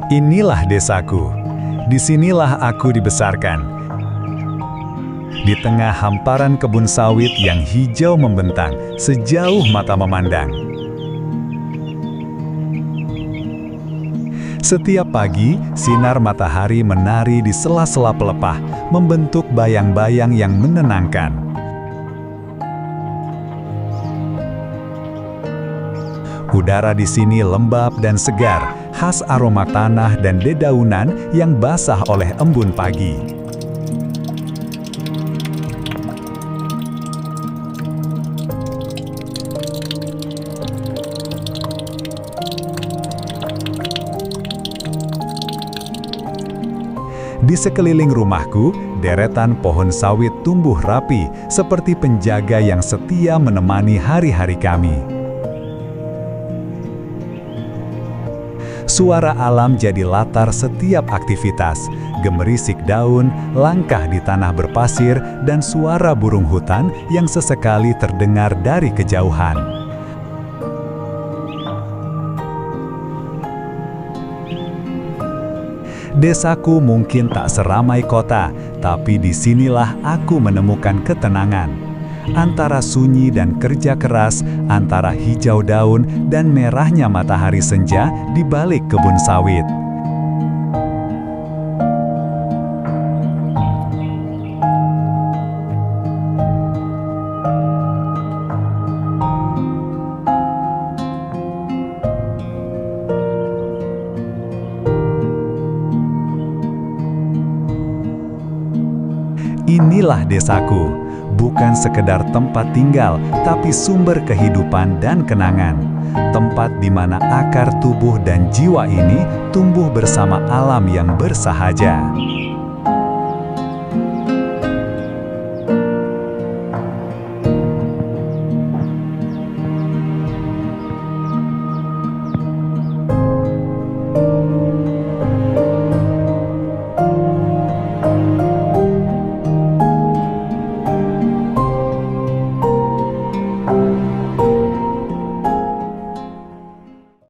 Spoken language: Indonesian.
Inilah desaku. Disinilah aku dibesarkan. Di tengah hamparan kebun sawit yang hijau membentang sejauh mata memandang. Setiap pagi, sinar matahari menari di sela-sela pelepah, membentuk bayang-bayang yang menenangkan. Udara di sini lembab dan segar, khas aroma tanah dan dedaunan yang basah oleh embun pagi. Di sekeliling rumahku, deretan pohon sawit tumbuh rapi, seperti penjaga yang setia menemani hari-hari kami. Suara alam jadi latar setiap aktivitas, gemerisik daun, langkah di tanah berpasir, dan suara burung hutan yang sesekali terdengar dari kejauhan. Desaku mungkin tak seramai kota, tapi disinilah aku menemukan ketenangan. Antara sunyi dan kerja keras, antara hijau daun dan merahnya matahari senja di balik kebun sawit. Inilah desaku, bukan sekedar tempat tinggal, tapi sumber kehidupan dan kenangan. Tempat di mana akar tubuh dan jiwa ini tumbuh bersama alam yang bersahaja.